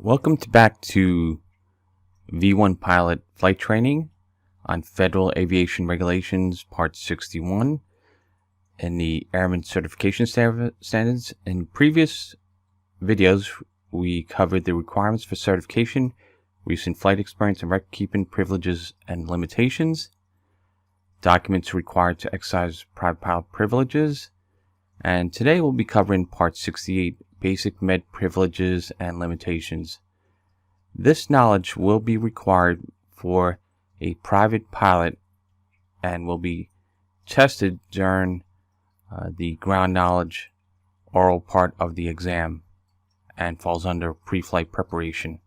Back to V1 Pilot Flight Training on Federal Aviation Regulations Part 61 and the Airman Certification Standards. In previous videos, we covered the requirements for certification, recent flight experience and record-keeping privileges and limitations, documents required to exercise private pilot privileges, and today we'll be covering Part 68, Basic Med Privileges and Limitations. This knowledge will be required for a private pilot and will be tested during the ground knowledge oral part of the exam and falls under pre-flight preparation.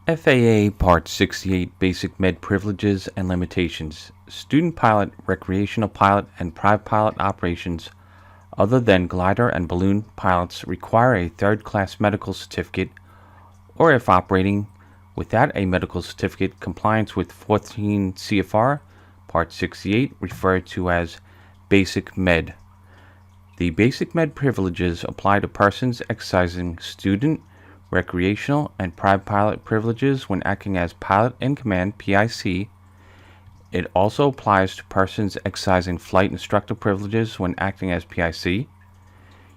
FAA Part 68 Basic Med Privileges and Limitations. Student pilot, recreational pilot, and private pilot operations other than glider and balloon pilots require a third-class medical certificate, or if operating without a medical certificate, compliance with 14 CFR Part 68, referred to as Basic Med. The Basic Med privileges apply to persons exercising student, recreational, and private pilot privileges when acting as pilot in command (PIC). It also applies to persons exercising flight instructor privileges when acting as PIC.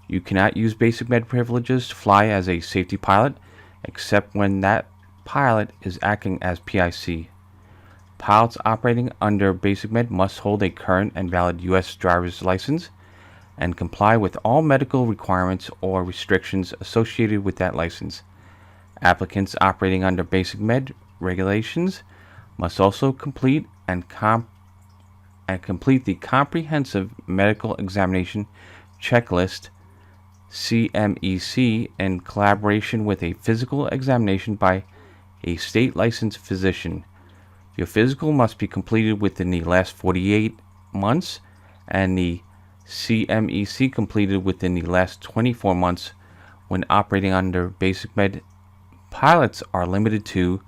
You cannot use Basic Med privileges to fly as a safety pilot except when that pilot is acting as PIC. Pilots operating under Basic Med must hold a current and valid U.S. driver's license and comply with all medical requirements or restrictions associated with that license. Applicants operating under Basic Med regulations must also complete complete the Comprehensive Medical Examination Checklist CMEC in collaboration with a physical examination by a state licensed physician. Your physical must be completed within the last 48 months and the CMEC completed within the last 24 months. When operating under Basic Med, pilots are limited to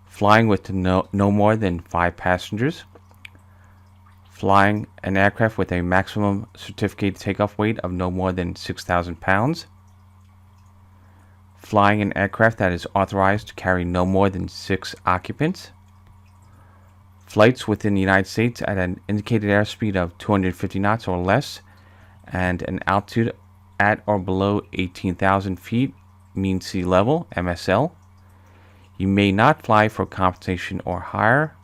flying with no more than 5 passengers, flying an aircraft with a maximum certificated takeoff weight of no more than 6,000 pounds, flying an aircraft that is authorized to carry no more than 6 occupants, flights within the United States at an indicated airspeed of 250 knots or less, and an altitude at or below 18,000 feet mean sea level, MSL. You may not fly for compensation or hire.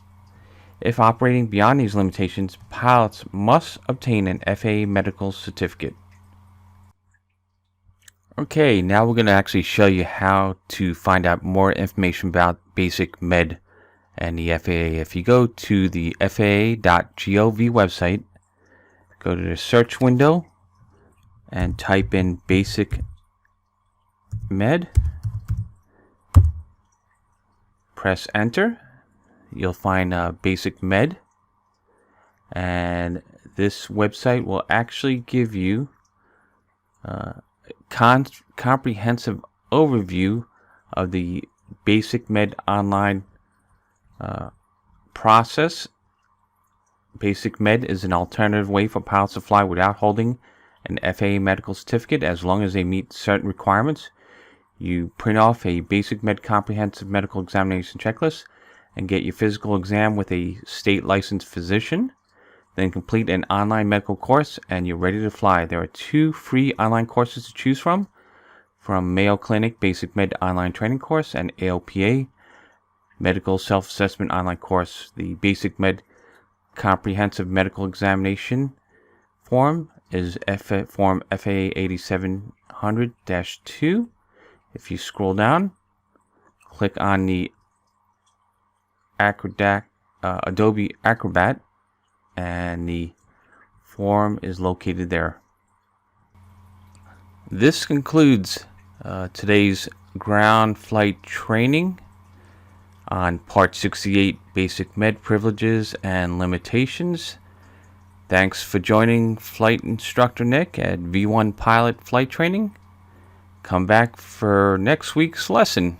If operating beyond these limitations, pilots must obtain an FAA Medical Certificate. Okay, now we're going to actually show you how to find out more information about Basic Med and the FAA. If you go to the FAA.gov website, go to the search window and type in Basic Med. Press enter. You'll find Basic Med, and this website will actually give you a comprehensive overview of the Basic Med online process. Basic Med is an alternative way for pilots to fly without holding an FAA medical certificate as long as they meet certain requirements. You print off a Basic Med comprehensive medical examination checklist and get your physical exam with a state licensed physician. Then complete an online medical course and you're ready to fly. There are 2 free online courses to choose from Mayo Clinic Basic Med online training course and AOPA Medical Self-Assessment online course. The Basic Med comprehensive medical examination form is form FAA 8700-2. If you scroll down, click on the Adobe Acrobat, and the form is located there. This concludes today's ground flight training on Part 68 Basic Med Privileges and Limitations. Thanks for joining Flight Instructor Nick at V1 Pilot Flight Training. Come back for next week's lesson.